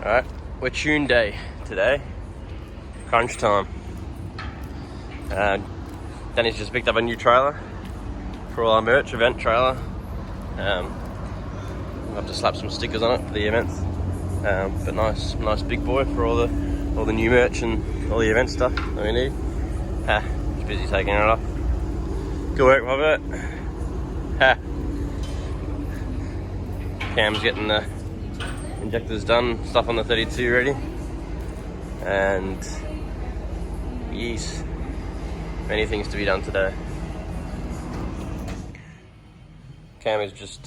Alright, we're tune day today. Crunch time. Danny's just picked up a new trailer for all our merch, event trailer. We'll have to slap some stickers on it for the events. But nice big boy for all the new merch and all the event stuff that we need. Just busy taking it off. Good work, Robert. Cam's getting the injectors done, stuff on the 32 ready, and yes, many things to be done today. Cam is just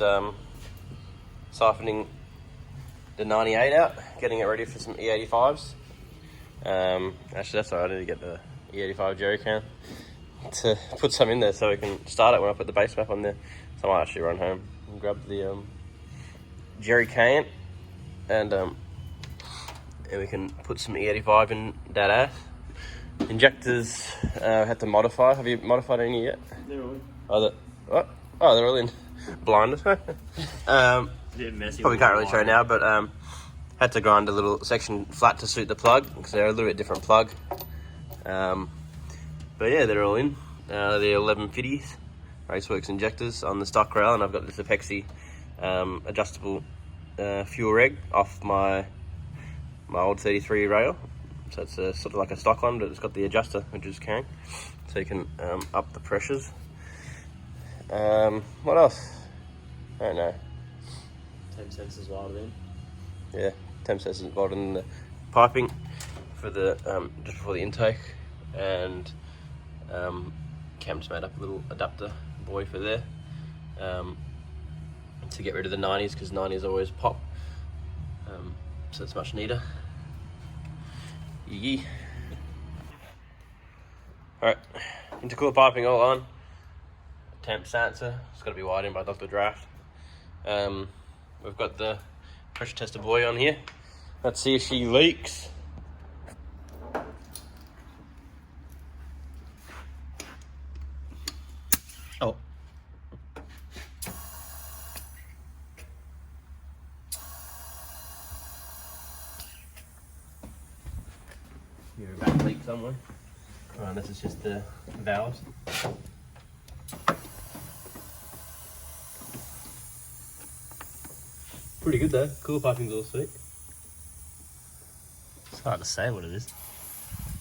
siphoning the 98 out, getting it ready for some E85s. Actually, that's alright, I need to get the E85 jerry can to put some in there so we can start it when I put the base map on there. So I might actually run home and grab the jerry can, and we can put some E85 in that ass. Injectors had to modify. Have you modified any yet? They're all in. What? Oh, they're all in. Blinded. Messy, probably can't really show now, but had to grind a little section flat to suit the plug because they're a little bit different plug. But yeah, they're all in. The 1150s Raceworks injectors on the stock rail, and I've got this Pt3 adjustable fuel reg off my old 33 rail. So it's sort of like a stock one, but it's got the adjuster, which is Kang, so you can up the pressures. What else? I don't know. Temp sensors wired in. Yeah, temp sensors involved in the piping for the just before the intake, and Cam just made up a little adapter buoy for there to get rid of the 90s, because 90s always pop, so it's much neater. Yee. Alright, intercooler piping all on. Temp sensor, it's got to be wired in by Dr. Draft. We've got the pressure tester buoy on here. Let's see if she leaks. Oh. You're a back leak somewhere. Oh, this is just the valves. Pretty good though. Cooler piping's all sweet. It's hard to say what it is.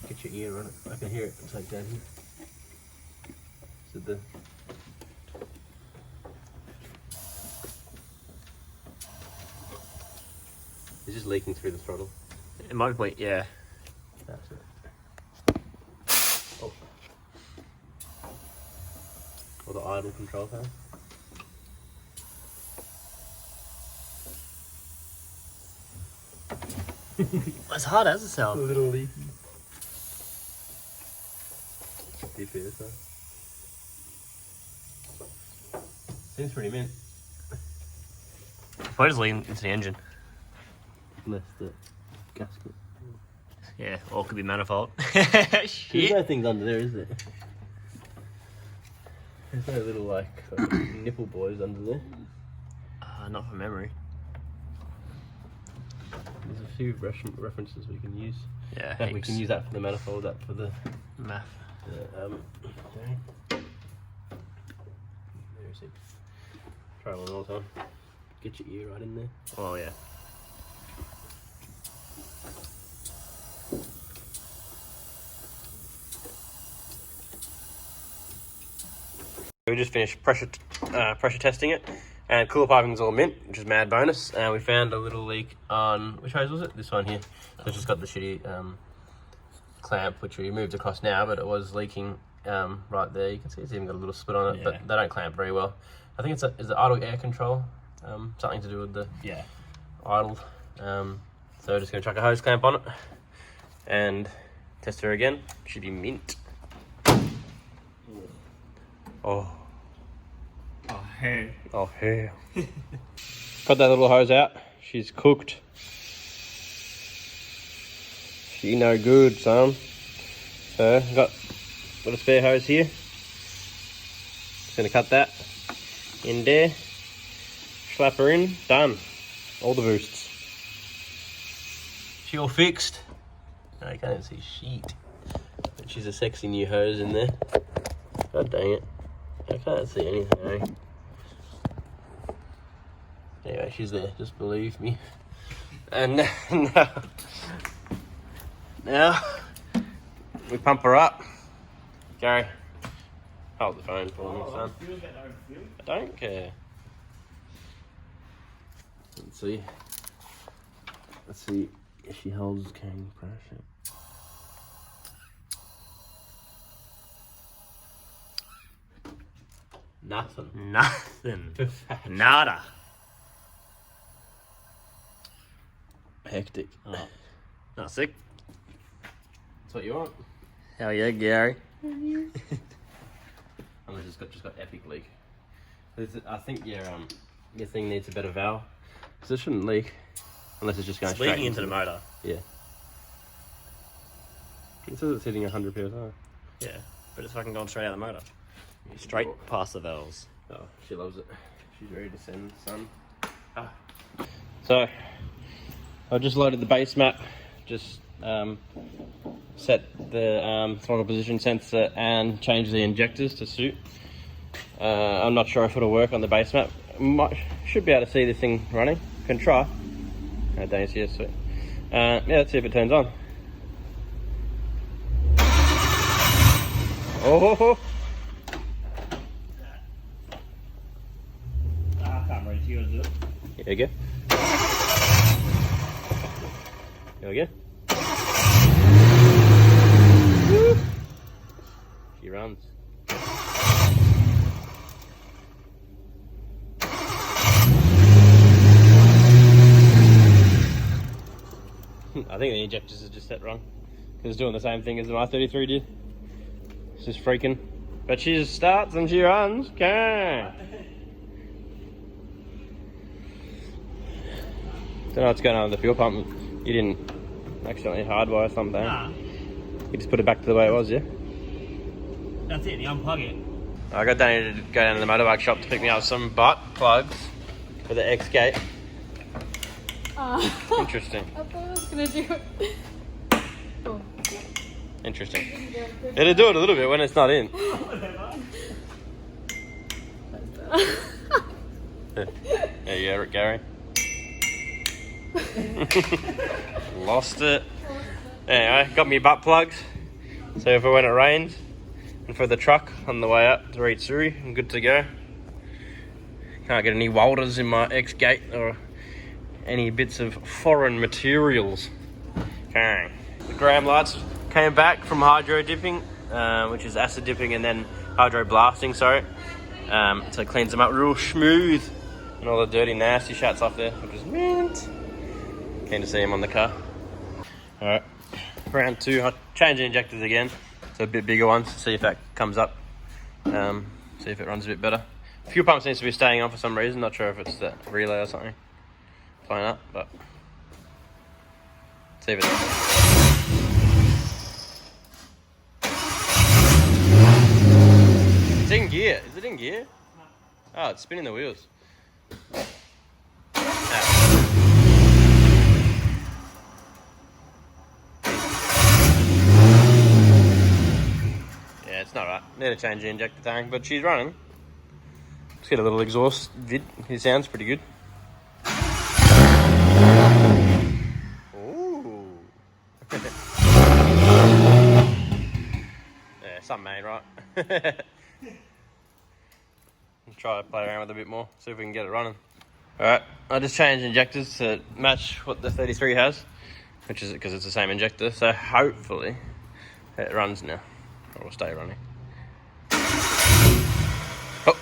Get your ear on it. I can hear it. It's like down here. So it's just leaking through the throttle. It might be, yeah. That's it. Oh. Or the idle control fan. As hard as it sounds. A little leaky. DPS though. Seems pretty mint. Probably just leaning into the engine. Unless the gasket. Yeah, or it could be manifold. There's Shit. no things under there, is there? There's no little like nipple boys under there. Not from memory. There's a few references we can use. Yeah, We can use that for the manifold, that for the math. okay. There is it. Try one more time. Get your ear right in there. Oh yeah. We just finished pressure testing it, and cooler piping's all mint, which is mad bonus. And we found a little leak on, which hose was it? This one here. So it's just got the shitty clamp, which we moved across now, but it was leaking right there. You can see it's even got a little split on it, but they don't clamp very well. I think it's the idle air control, something to do with the idle. So we're just gonna chuck a hose clamp on it and test her again. Should be mint. Oh. Oh hey. Oh hey. Got that little hose out. She's cooked. She no good, son. So got a spare hose here. Just gonna cut that in there. Slap her in. Done. All the boosts. She all fixed. I can't see shit. But she's a sexy new hose in there. God dang it. I can't see anything, eh? Anyway, she's there, just believe me. And now we pump her up. Gary, hold the phone for me, son. I don't care. Let's see if she holds carrying pressure. Nothing. Nada. Hectic. Oh. Not sick. That's what you want. Hell yeah, Gary. Unless it's just got epic leak. I think your thing needs a better valve. Because it shouldn't leak. Unless it's just going straight Leaking into the motor. Yeah. It says it's hitting 100 psi. Yeah, but it's fucking going straight out of the motor. Straight past the valves. Oh, she loves it. She's ready to send son. Ah. So, I just loaded the base map. Just set the throttle position sensor and change the injectors to suit. I'm not sure if it'll work on the base map. Should be able to see this thing running. Can try. I don't see it. Sweet. Yeah, let's see if it turns on. Oh! I can't reach you, do it. Here we go. Here we go. Woo. She runs. I think the injectors are just set wrong. Because it's doing the same thing as the R33 did. It's just freaking. But she just starts and she runs. Okay. Don't know what's going on with the fuel pump. You didn't accidentally hardwire something. Nah. You just put it back to the way it was, yeah? That's it, you unplug it. I got Danny to go down to the motorbike shop to pick me up some butt plugs for the X gate. Interesting. I thought I was gonna do it. Oh. Interesting. It'll do it a little bit when it's not in. There you go, Gary. Lost it. Anyway, got me butt plugs. So for when it rains and for the truck on the way up to Reetsuri, I'm good to go. Can't get any welders in my X gate or any bits of foreign materials. Okay. The gram lights came back from hydro dipping, which is acid dipping and then hydro blasting, sorry. So it cleans them up real smooth and all the dirty nasty shats off there, which is mint. Keen to see him on the car. Alright, round 2, I'll change the injectors again. So a bit bigger ones, see if that comes up. See if it runs a bit better. Fuel pump seems to be staying on for some reason, not sure if it's the relay or something. Playing up, but see if it does. It's in gear. Is it in gear? Oh, it's spinning the wheels. Yeah, it's not right. Need to change the injector tank, but she's running. Let's get a little exhaust vid. It sounds pretty good. Ooh. Yeah, something ain't right. Try to play around with it a bit more, see if we can get it running. Alright, I just changed injectors to match what the 33 has, which is because it's the same injector, so hopefully it runs now, or will stay running. Oh!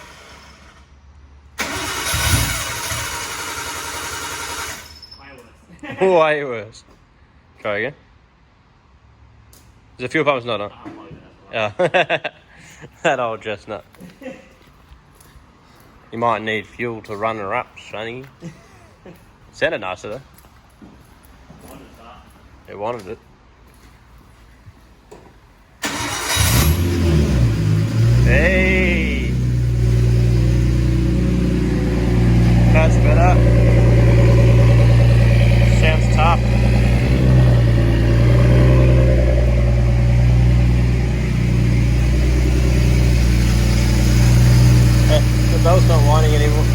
Way worse. Try again. The fuel pump's not on. Yeah. That old chestnut. You might need fuel to run her up, Sonny. Sounded nicer though. It wanted it. Hey! That's better. Sounds tough. belt's not whining anymore.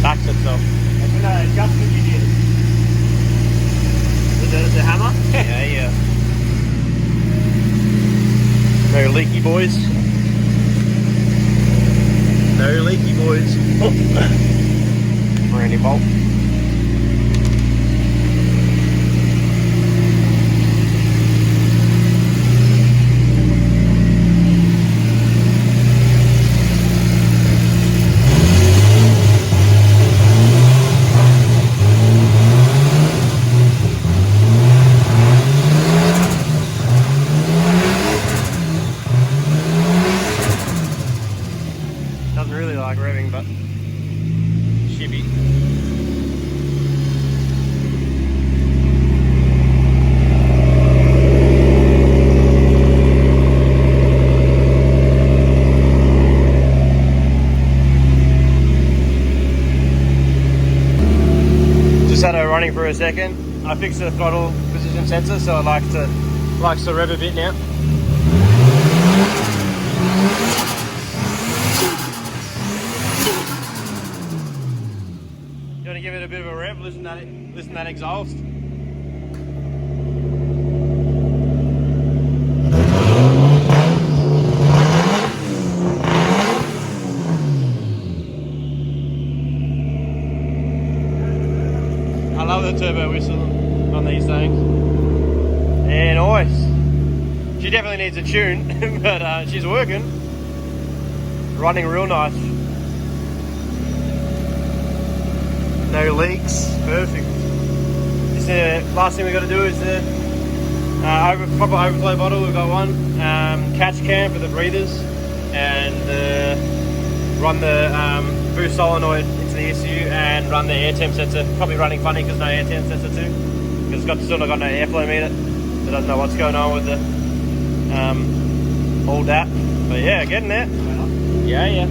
Backs itself. No, just what you did. Is it a hammer? Yeah. No leaky boys. No leaky boys. Randy bolt. Doesn't really like revving, but shibby. Just had her running for a second. I fixed the throttle position sensor, so it likes to rev a bit now. You want to give it a bit of a rev? Listen to that exhaust. I love the turbo whistle on these things. Yeah, nice. She definitely needs a tune, but she's working. Running real nice. No leaks, perfect. The last thing we got to do is the proper overflow bottle. We've got one catch cam for the breathers, and run the boost solenoid into the ensue and run the air temp sensor. Probably running funny because no air temp sensor too, because it's still not got no airflow meter, so it doesn't know what's going on with the all that. But yeah, getting there. Yeah.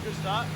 Good start.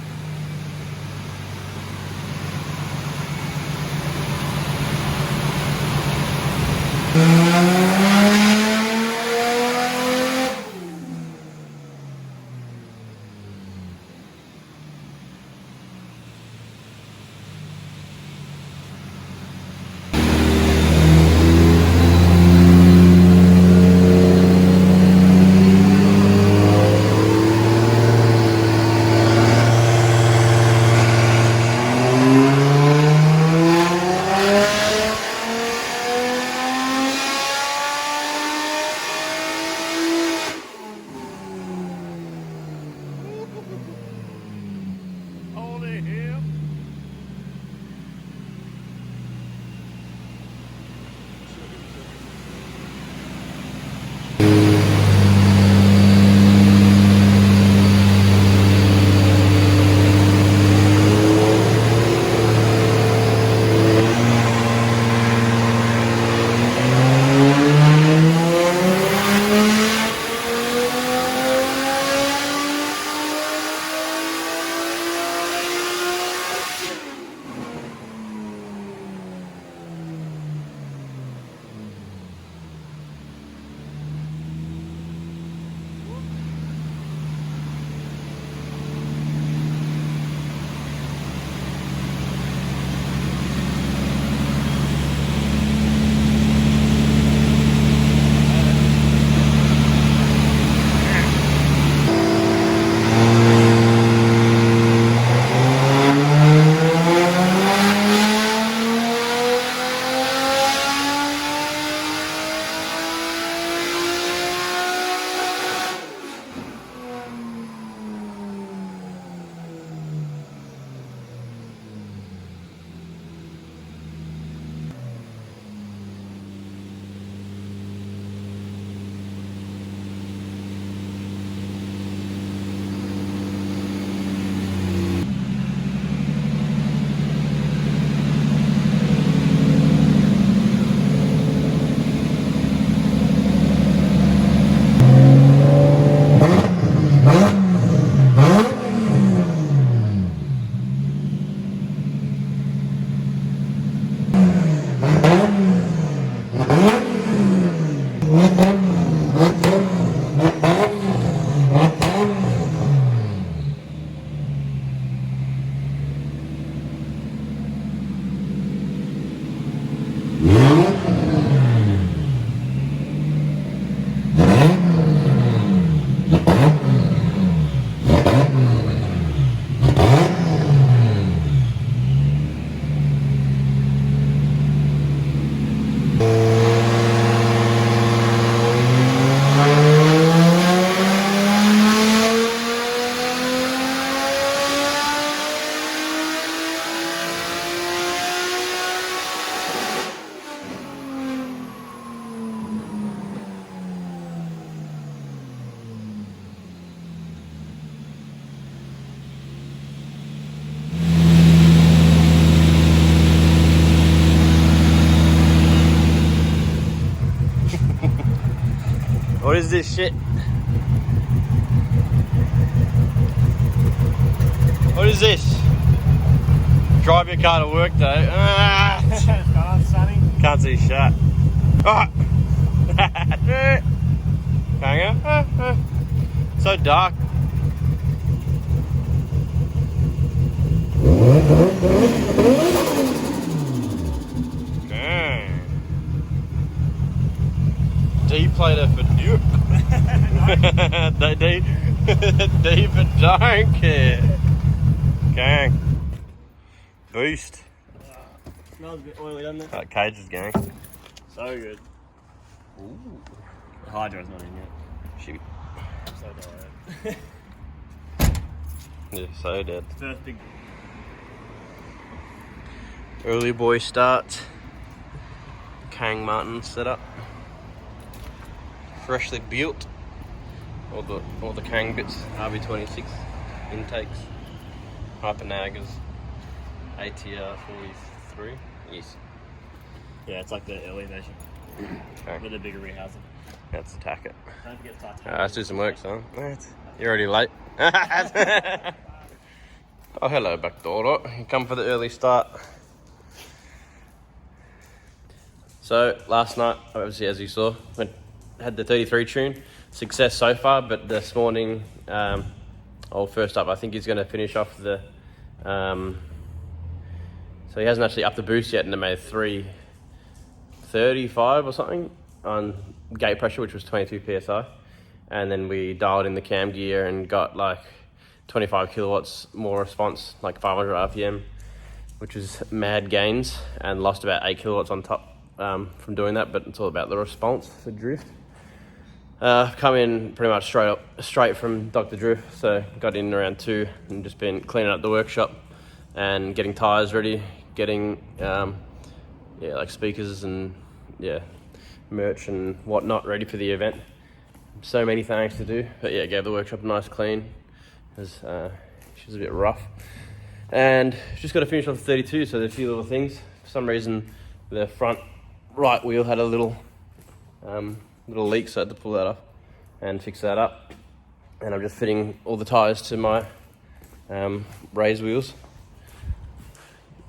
What is this shit? What is this? Drive your car to work though. Ah. Sunny. Can't see shit. Ah. Hang on. So dark. D-plater for Duke. D for don't care. Gang. Boost. Smells a bit oily, doesn't it? That cage is gang. So good. Ooh. The hydro's not in yet. Shoot. I'm so tired. Yeah, so dead. First big. Early boy start. Kang Martin setup. Freshly built. All the Kang bits. RB26 intakes. Hypernagas. ATR 43. Yes. Yeah, it's like the early version. Okay. With a bigger rehousing. Let's attack it. Don't forget to start Let's do some work, son. You're already late. Oh, hello, back door. You come for the early start. So, last night, obviously, as you saw, we had the 33 tune. Success so far, but this morning, first up, I think he's going to finish off the... so he hasn't actually upped the boost yet, and it made 335 or something on gate pressure, which was 22 psi. And then we dialed in the cam gear and got like 25 kilowatts more response, like 500 RPM, which was mad gains, and lost about 8 kilowatts on top from doing that, but it's all about the response, the drift. Come in pretty much straight from Dr. Drift, so got in around 2 and just been cleaning up the workshop and getting tyres ready, getting like speakers and merch and whatnot ready for the event. So many things to do, but yeah, gave the workshop a nice clean because she was a bit rough. And just got to finish off the 32, so there's a few little things. For some reason, the front right wheel had a little leak, so I had to pull that off and fix that up. And I'm just fitting all the tyres to my raised wheels.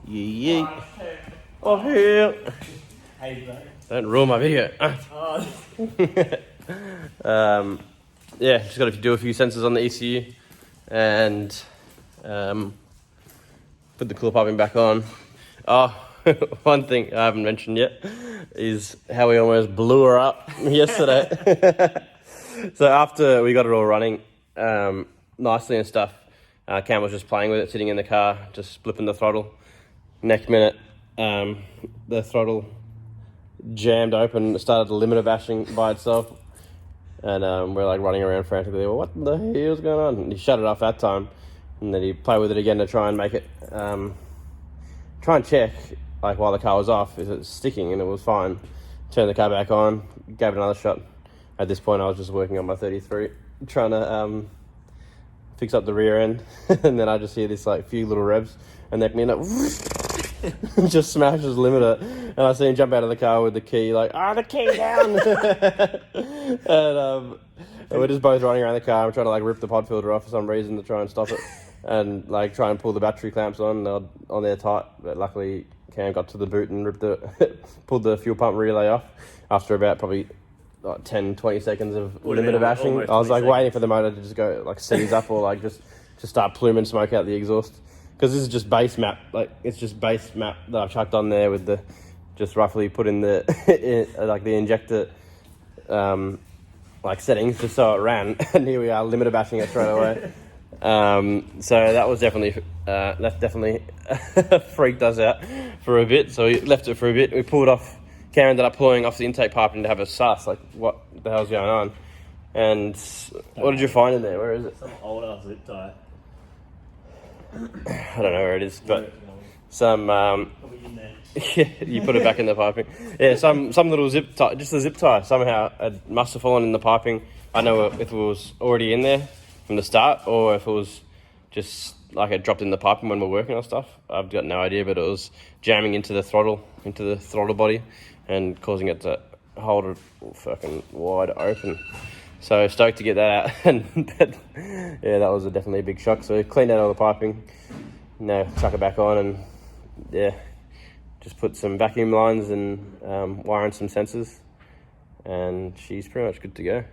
Yeah. Oh, hell. Hey, bro. Don't ruin my video. Just got to do a few sensors on the ECU and put the cooler piping back on. Oh, one thing I haven't mentioned yet is how we almost blew her up yesterday. So after we got it all running nicely and stuff, Cam was just playing with it, sitting in the car, just flipping the throttle. Next minute, the throttle jammed open, it started limiter bashing by itself, and we're like running around frantically. Well, what the hell's going on? And he shut it off that time, and then he played with it again to try and make it, try and check like while the car was off, is it sticking, and it was fine. Turned the car back on, gave it another shot. At this point, I was just working on my 33, trying to fix up the rear end, and then I just hear this like few little revs, and then just smashes the limiter, and I see him jump out of the car with the key, like, the key down. and we're just both running around the car. I'm trying to like rip the pod filter off for some reason to try and stop it, and like try and pull the battery clamps on. They're on there tight, but luckily Cam got to the boot and pulled the fuel pump relay off after about probably 10-20 seconds of limiter bashing. I was like waiting for the motor to just go like seize up or like just start pluming smoke out the exhaust. Because this is just base map, like it's just base map that I've chucked on there with the, just roughly put in the, like the injector, like settings just so it ran, and here we are limiter bashing it straight away. So that was definitely, that definitely freaked us out for a bit. So we left it for a bit. We pulled off. Cam ended up pulling off the intake piping to have a suss, like what the hell's going on? And what did you find in there? Where is it? Some old ass zip tie. I don't know where it is, but some you put it back in the piping. Yeah, some little zip tie, just a zip tie. Somehow it must have fallen in the piping. I know if it was already in there from the start, or if it was just like it dropped in the piping when we're working on stuff. I've got no idea, but it was jamming into the throttle body, and causing it to hold it fucking wide open. So stoked to get that out. And yeah, that was definitely a big shock. So cleaned out all the piping. Now chuck it back on and yeah, just put some vacuum lines and wire in some sensors. And she's pretty much good to go.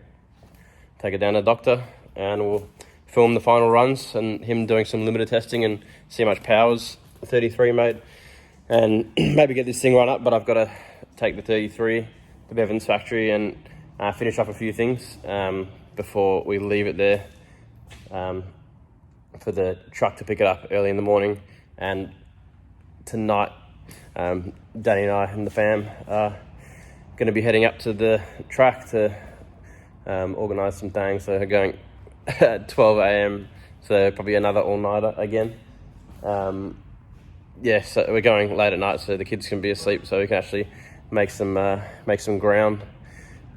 Take her down to the doctor and we'll film the final runs and him doing some limiter testing and see how much power's the 33 made. And maybe get this thing run up, but I've got to take the 33 to Bevan's factory and finish off a few things before we leave it there for the truck to pick it up early in the morning. And tonight, Danny and I and the fam are going to be heading up to the track to organise some things. So we're going at 12 a.m, so probably another all-nighter again. Yeah, so we're going late at night so the kids can be asleep so we can actually make some ground.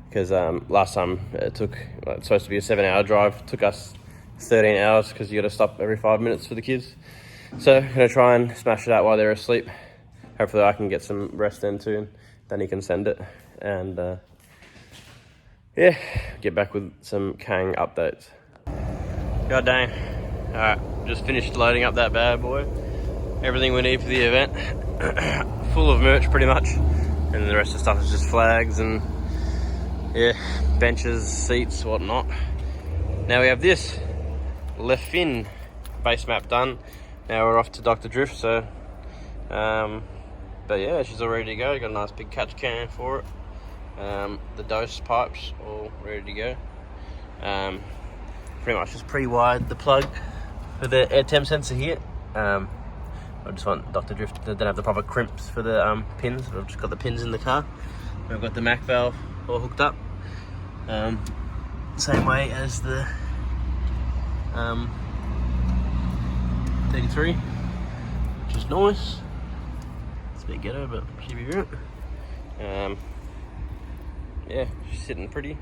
Because last time it took, it's supposed to be a 7-hour drive, it took us 13 hours because you got to stop every 5 minutes for the kids. So I'm going to try and smash it out while they're asleep. Hopefully I can get some rest then too, and then he can send it. And yeah, get back with some Kang updates. God dang. Alright, just finished loading up that bad boy. Everything we need for the event. Full of merch pretty much. And then the rest of the stuff is just flags and yeah, benches, seats, whatnot. Now we have this left fin base map done. Now we're off to Dr. Drift, so but yeah, she's all ready to go. Got a nice big catch can for it. The dose pipes all ready to go. Pretty much just pre-wired the plug for the air temp sensor here. I just want Dr. Drift, they don't have the proper crimps for the pins. I've just got the pins in the car. We've got the Mac valve all hooked up. Same way as the 33, which is nice. It's a bit ghetto, but should be right. Yeah, she's sitting pretty.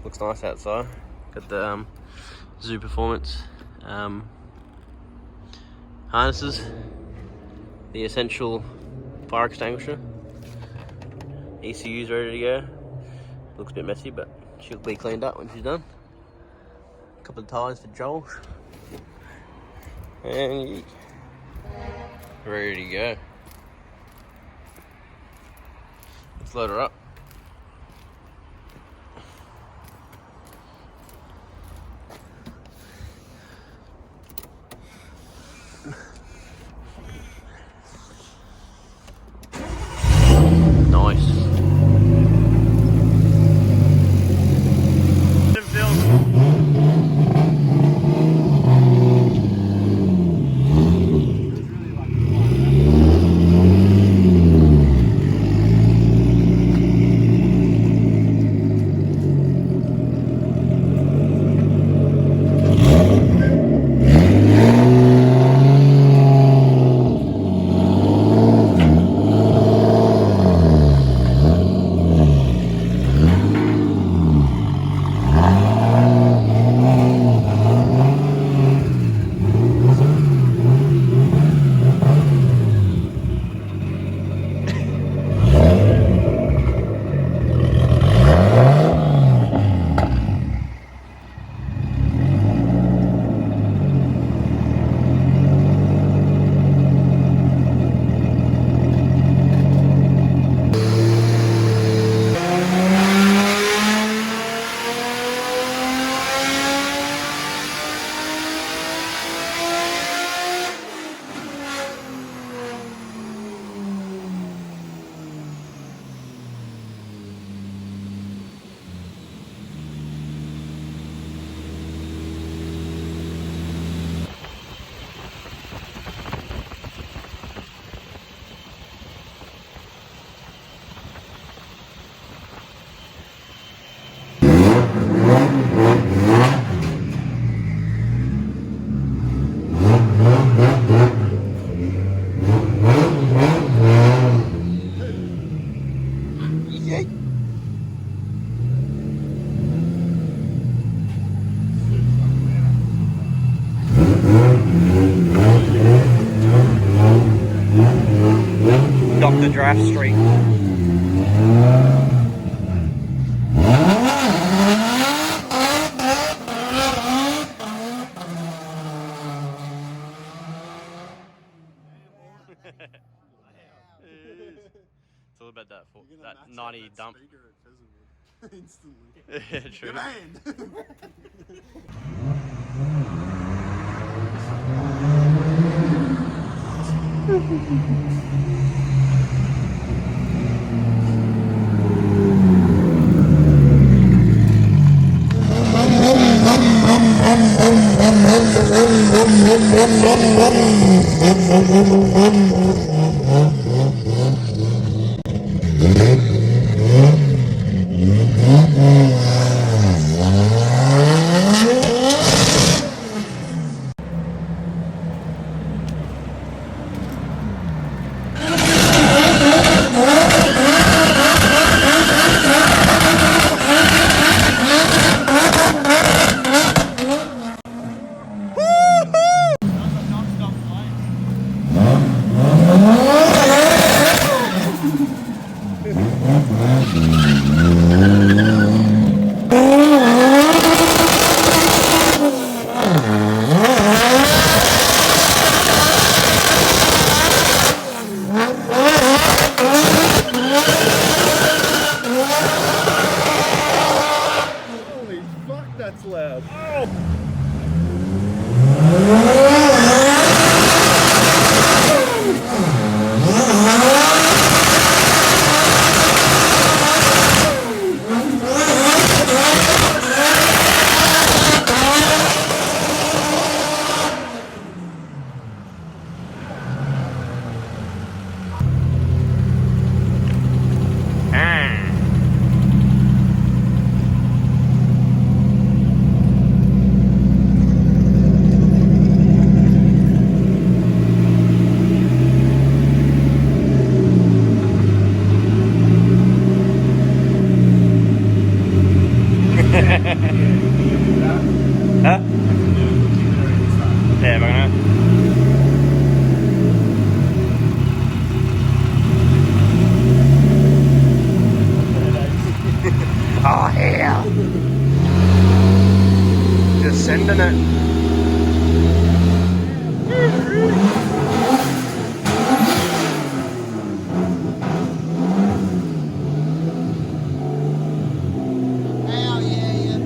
Looks nice outside. Got the Zoo Performance harnesses, the essential fire extinguisher. ECU's ready to go. Looks a bit messy, but she'll be cleaned up when she's done. A couple of tyres for Joel. And ready to go. Let's load her up. Dr. Draft Street. 90 dump. Instantly. Yeah, true. You're banned. Holy fuck, that's loud. Huh? Yeah, we're gonna. Oh, hell! Just sending it.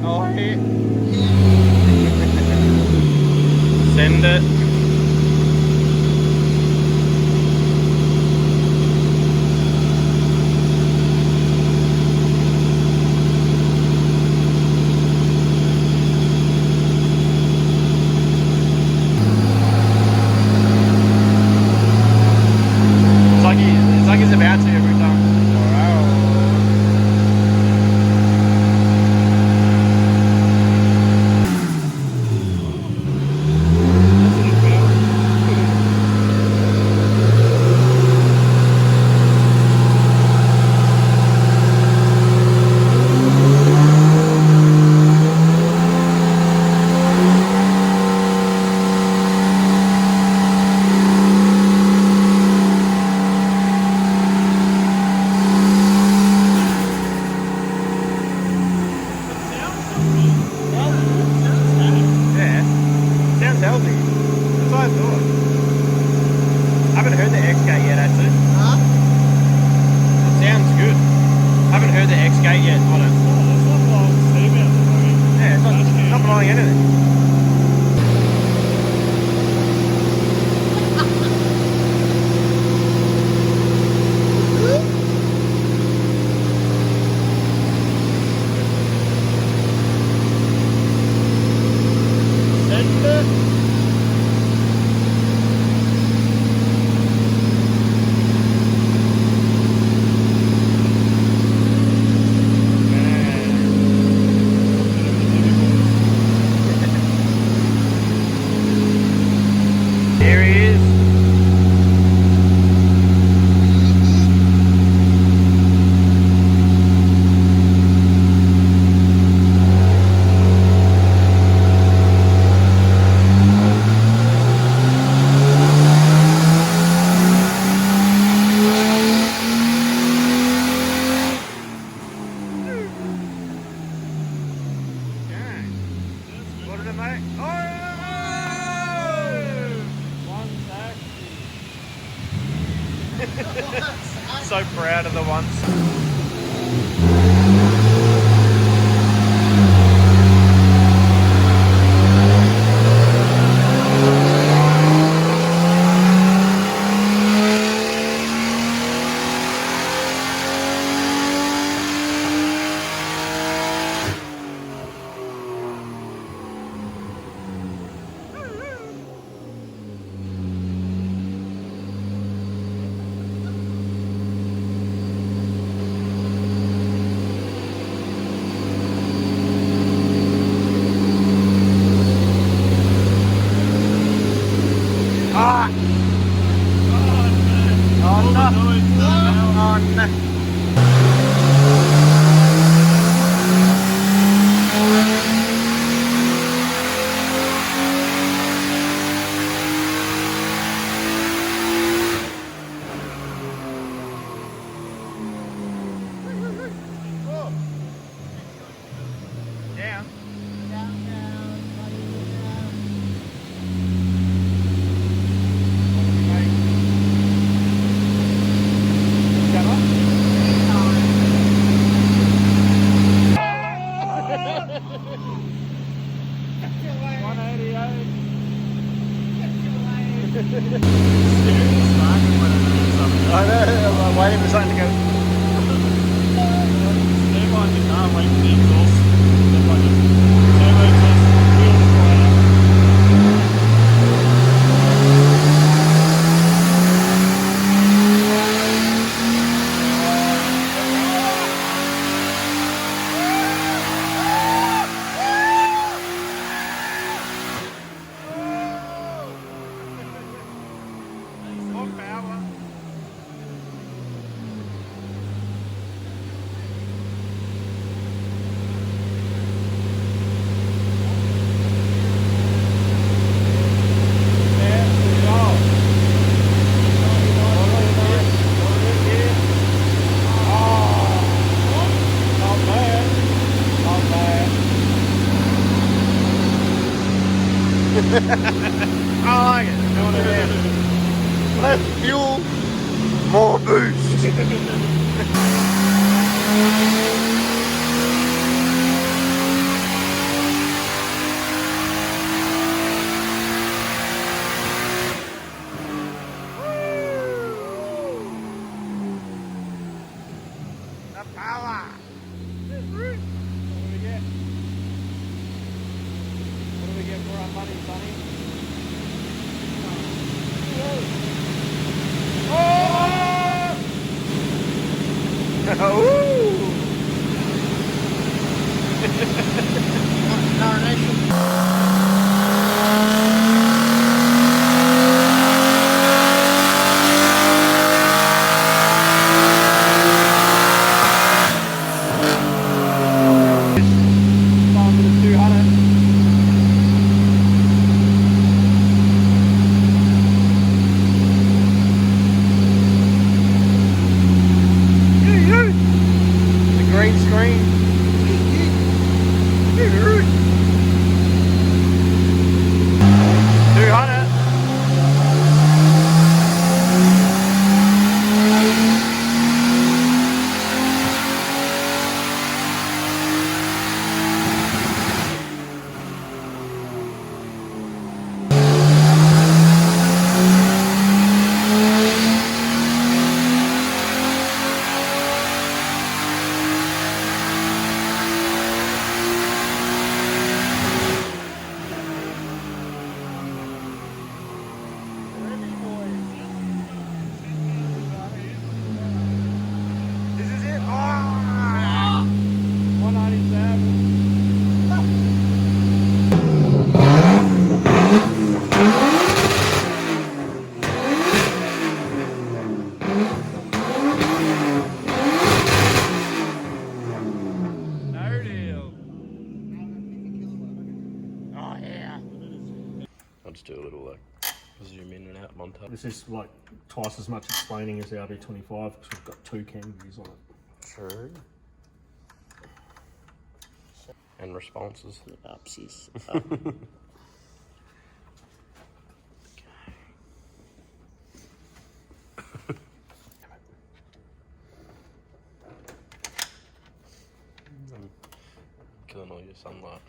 Oh, yeah. Send it. It's like he's about to every time. Healthy. That's what I thought. I haven't heard the X-Gate yet, actually. Huh? It sounds good. I haven't heard the X-Gate yet on it. It's not blowing steam out the moment. Yeah, it's not blowing anything. Here he is. What did it make? Oh! So proud of the ones. I know, I'm waiting for something to go. Stay on the car, wait for the exhaust. Then I just turbo test, wheel fire. More power. I like it. Doing it again. Less fuel, more boost. The power. What do we get? What do we get for our money, Sonny? The green screen. 200. This is it. Oh! 197. No deal. Oh yeah. I'll just do a little like zoom in and out montage. This is like twice as much explaining as the RB25 because we've got 2 cam views on it. True. And responses. Upsies. I'm killing all your sunlight.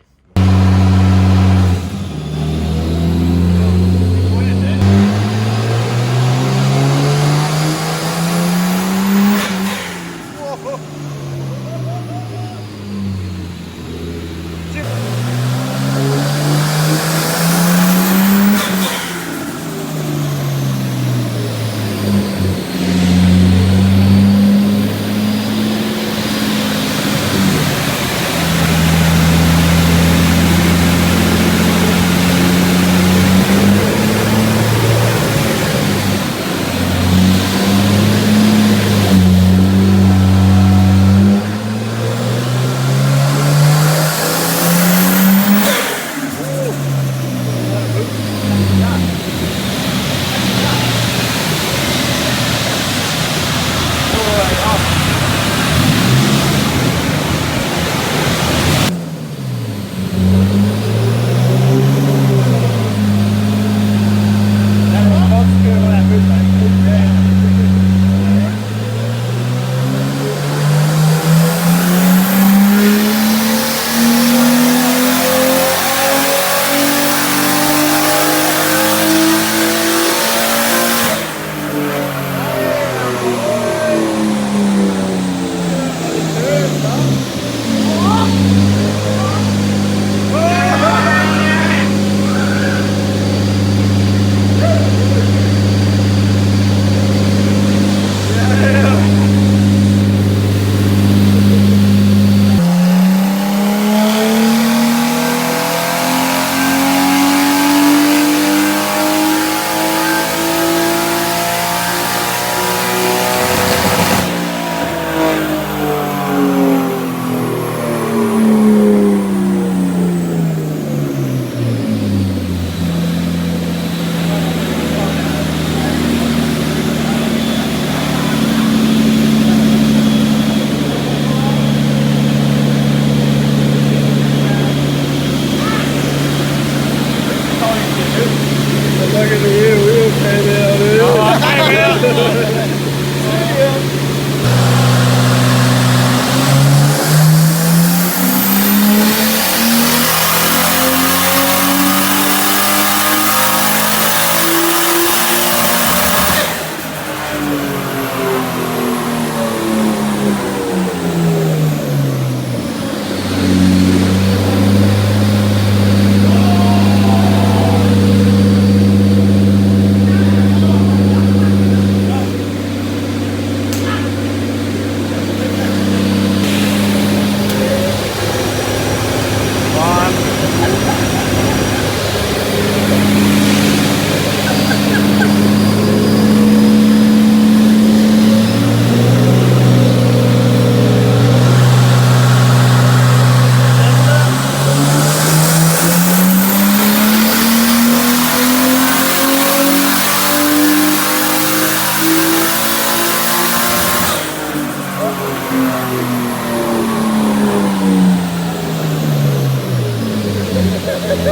So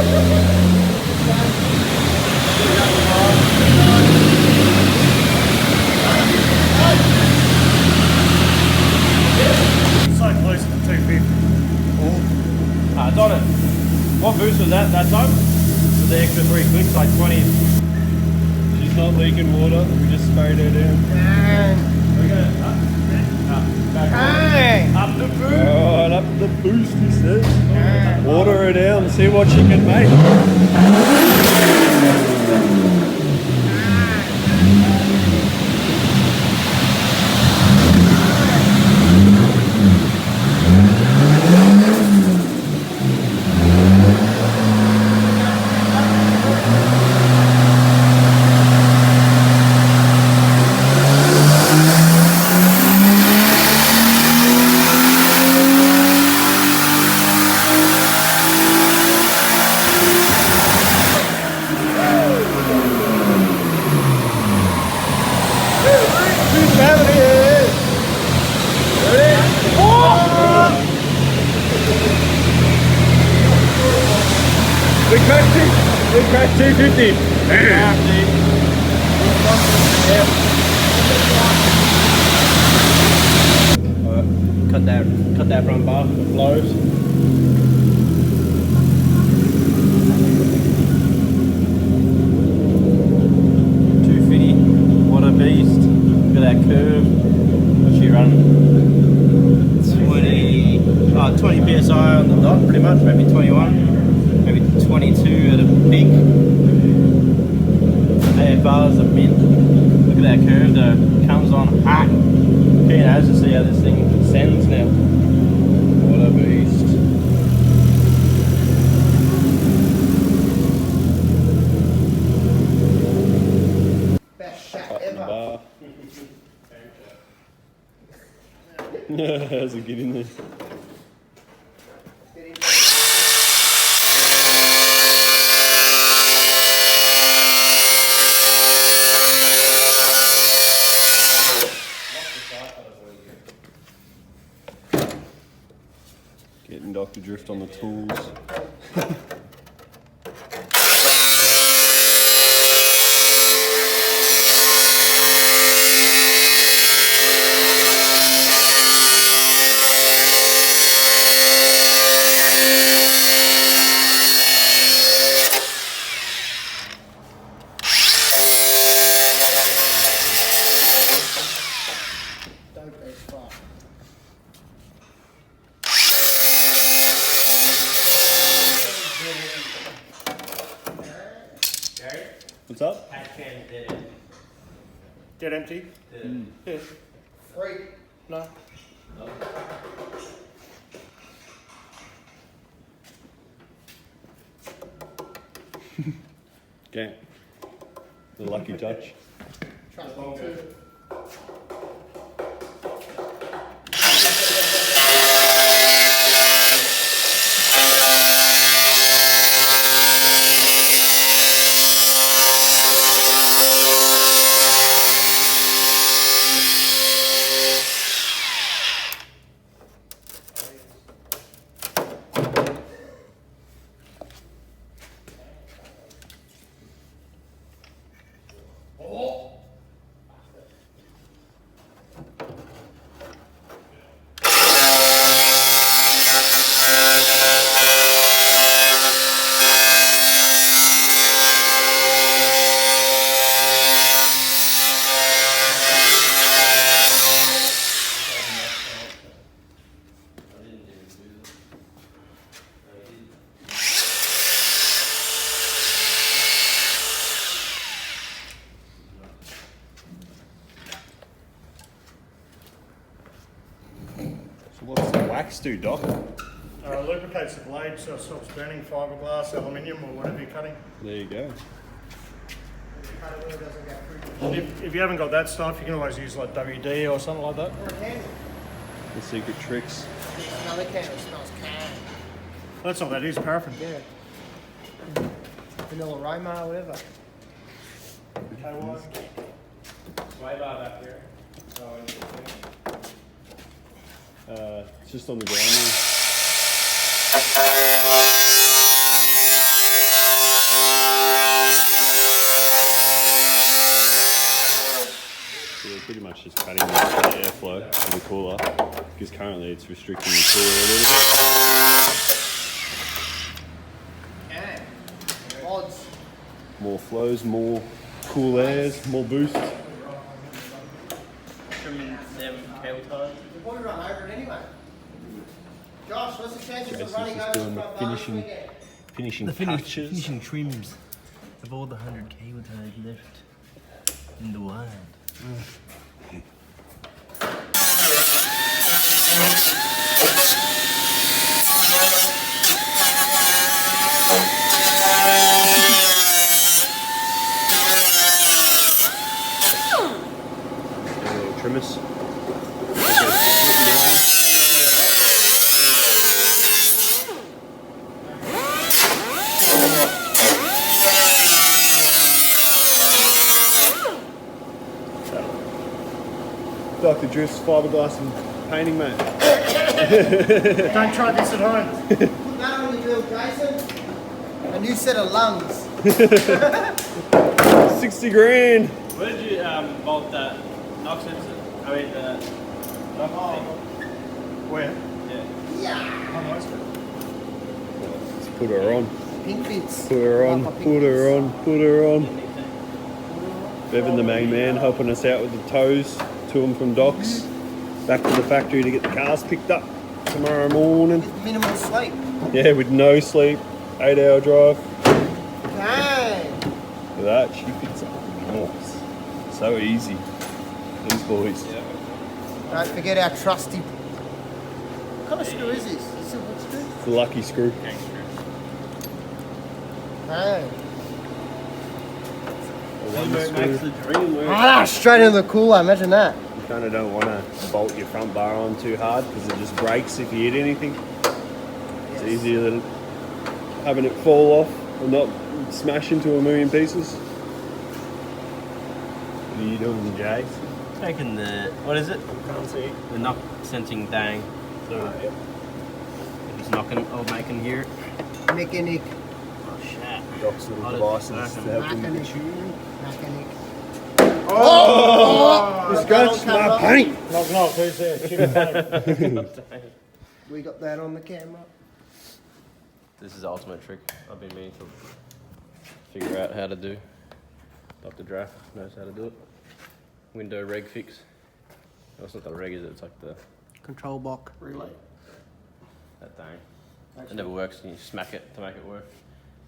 close to 250. It's on it. What boost was that time? Was the extra 3 clicks, like 20? She's not leaking water. We just sprayed her down. Up the boost. Alright, up the boost, he says. Water her down, see what she can make. We cracked 250. Alright, cut that front bar, it blows. What a beast. Look at that curve. What's she running? 20 psi on the dot, pretty much, maybe 21, maybe 22 at a peak. 8 bars a min. Look at that curve though, comes on hot. Keen as to see how this thing sends now. What a beast. How's it get in there? Getting Dr. Drift on the tools. What's up? Dead empty? Yeah. Free. No. Okay. The lucky touch. So what's the wax do, Doc? Lubricates the blade so it stops burning fiberglass, aluminium, or whatever you're cutting. There you go. If you haven't got that stuff, you can always use like WD or something like that. The secret tricks. Another candle smells can. That's not that, it is paraffin. Yeah. Vanilla Roma, whatever. Sway bar back here. It's just on the ground there. pretty much just cutting the airflow of the cooler because currently it's restricting the cooler a little bit. Okay. Odds. More flows, more cool airs, more boost. Trimming them cable ties. We'll probably run over it anyway. Josh, what's the chances of Jason's running just over doing the front finishing touches. Finishing trims of all the 100 cable ties left in the wild. Little trimmers. Dr. Drift's fiberglass and painting, mate. Don't try this at home. Put that on your drill, Jason. A new set of lungs. 60 grand. Where did you bolt that knock sensor? I mean, the knock thing. Where? Yeah. On most of it. Let's put her on. Pink bits. Put her on. Like my pink Put her bits. on. Put her on. Bevan, the main man, helping us out with the tows to and from docks. Back to the factory to get the cars picked up tomorrow morning. With minimal sleep. Yeah, with no sleep. 8-hour drive. Dang. Look at that, she fits up nice. So easy. These boys. Don't forget our trusty. What kind of screw is this? Is it what screw? It's the lucky screw. Dang. Ah, Straight into the cooler, imagine that. you kind of don't want to bolt your front bar on too hard because it just breaks if you hit anything. It's easier than having it fall off and not smash into a million pieces. What are you doing, Jay? Taking the, what is it? Can't see. The knock sensing dang. So if it's knocking, I'll make him hear it. Mechanic. Oh shit. Doc's little I'll devices just- to help him with the Mechanic. tuning. Mechanic. Oh! This scratched my paint! Knock, knock, who's there? Chicken paint. We got that on the camera. This is the ultimate trick I've been meaning to figure out how to do. Dr. Draft knows how to do it. Window reg fix. No, it's not the reg, is it? It's like the Control box. Relay. that thing. It never works and you smack it to make it work.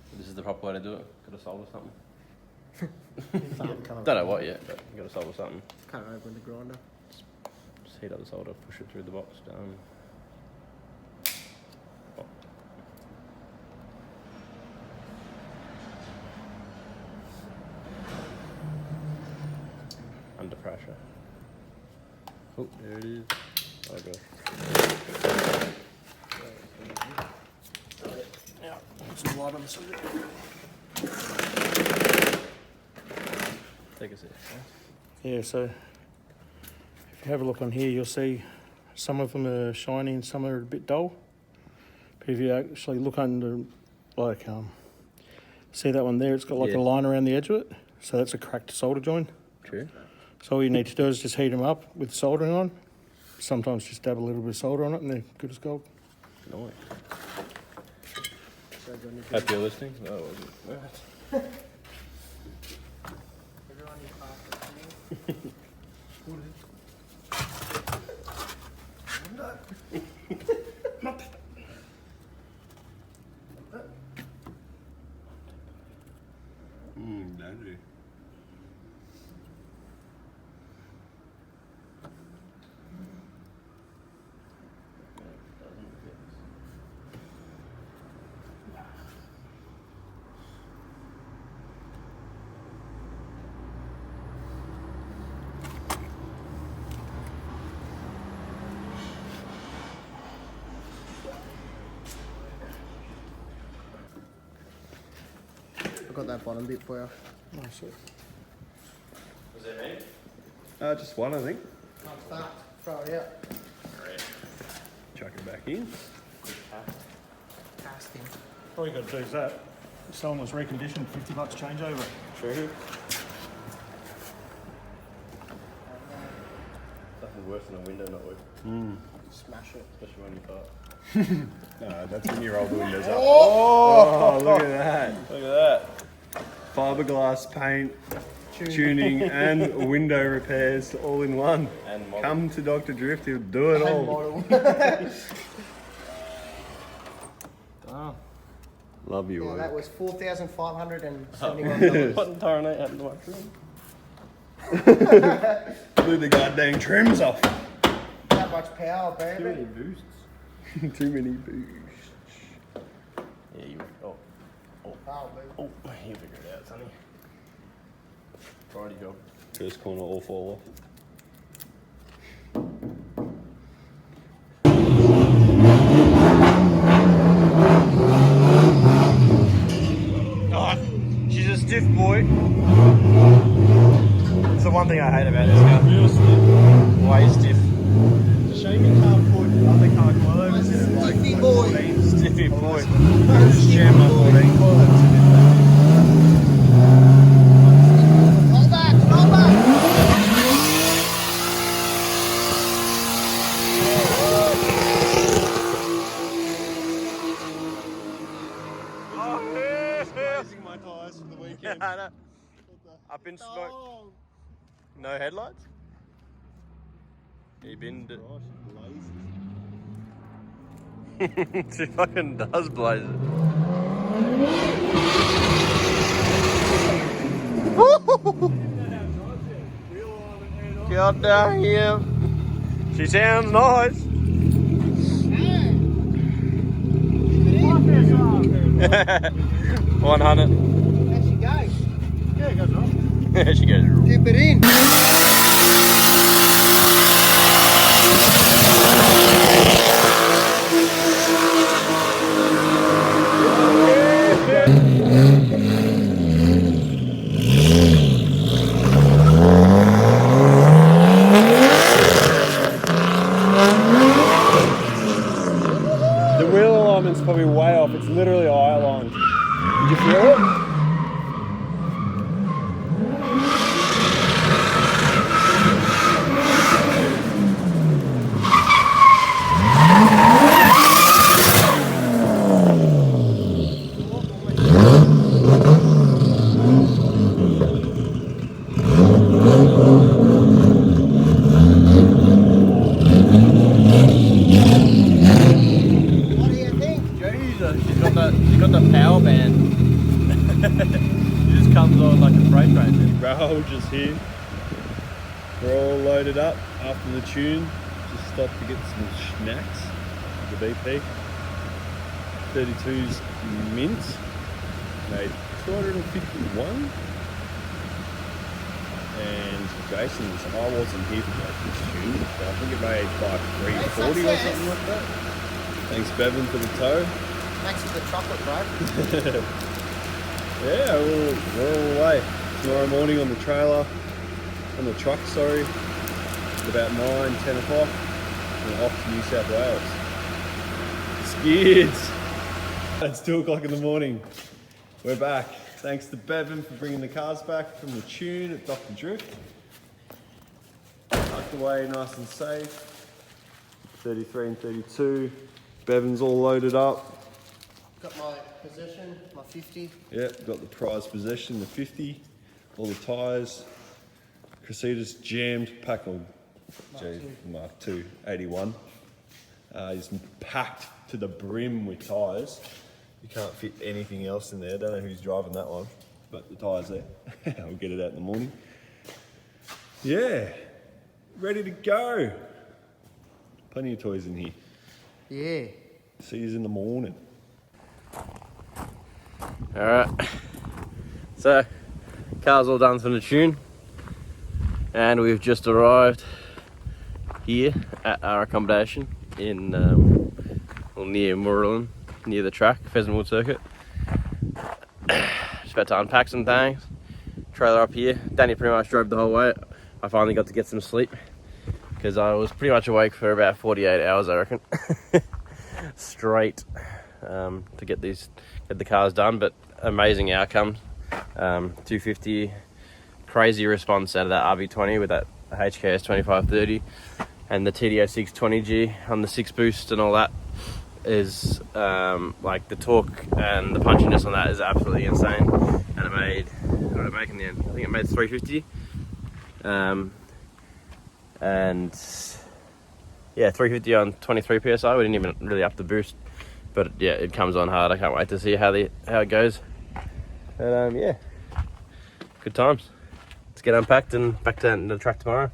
But this is the proper way to do it. Gotta solder something. Don't know what yet, but you gotta solder something. Can't open the grinder. Just heat up the solder, push it through the box, done. Oh. Under pressure. Oh, there it is. Oh god. Some light on the subject. Take a seat. Yeah, so if you have a look on here, you'll see some of them are shiny and some are a bit dull. But if you actually look under, like, see that one there, it's got like Yeah. a line around the edge of it. So that's a cracked solder joint. True. So all you need to do is just heat them up with soldering on. Sometimes just dab a little bit of solder on it and they're good as gold. Nice. Hope you're listening. Oh, was it? Dandy. I've got that bottom bit for you. Oh, sweet. Was that me? Just one, I think. Start. Throw it out. Chuck it back in. Casting. All you got to do is that. Someone was reconditioned, $50 changeover. True. worse than a window not working. Smash it. Especially when you fart. No, that's when you roll the windows up. Oh, look at that. Look at that. Fiberglass paint, tuning, and window repairs all in one. And model. Come to Dr. Drift, he'll do it all. Model. Oh. Love you, Yeah, all. that was $4,571. What in Taranate happened to my trim? Blew the goddamn trims off. That much power, baby. boosts. Too many boosts. Yeah, you. Power, baby. Oh, you figure it out, sonny. Righty job. First corner all fall off. Oh, she's a stiff boy. It's the one thing I hate about this car. Real stiff. Way stiff. It's a shame you can't put other car clothes in it, like Stiffy boy. Stiffy boy. just jam my 14 clothes in it. Roll back, roll back. Raising my tyres from the weekend. Up in smoke. No headlights? You binned it. She fucking does blaze it. God damn. She sounds nice. 100. There she goes. Yeah, it goes off. There she goes. Dip it in. The wheel alignment's probably way off. It's literally eye aligned. Did you feel it? What do you think? Jesus, she's got the power band. She just comes on like a freight train. Rahul just here. We're all loaded up after the tune. Just stopped to get some snacks. The BP. 32's mint. Made 251. And Jason's, I wasn't here for Jason's tune, but I think it made like 340 or something like that. Thanks Bevan for the tow. Thanks for the chocolate, bro. Yeah, we're all the way. Tomorrow morning on the trailer, on the truck, sorry, at about 9, 10 o'clock, and off to New South Wales. Skids! It's 2 o'clock in the morning. We're back. Thanks to Bevan for bringing the cars back from the tune at Dr. Drift. Tucked away nice and safe. 33 and 32. Bevan's all loaded up. Got my possession, my 50. Yep, got the prize possession, the 50, all the tyres. Cressida's jammed, packed on Mark II, 81. He's packed to the brim with tyres. You can't fit anything else in there. Don't know who's driving that one, but the tyres there. I'll get it out in the morning. Yeah, ready to go. Plenty of toys in here. Yeah. See you in the morning. Alright. So, car's all done for the tune. And we've just arrived here at our accommodation in, near Moorland, near the track, Pheasantwood Circuit. Just about to unpack some things. Trailer up here. Danny pretty much drove the whole way. I finally got to get some sleep because I was pretty much awake for about 48 hours, I reckon. Straight to get the cars done, but amazing outcome. 250, crazy response out of that RB20 with that HKS 2530. and the TDO 620G on the 6 boost and all that is like the torque and the punchiness on that is absolutely insane. And it made, what did it make in the end? I think it made 350. And yeah, 350 on 23 psi. We didn't even really up the boost, but yeah, it comes on hard. I can't wait to see how it goes. But yeah, good times. Let's get unpacked and back to the track tomorrow.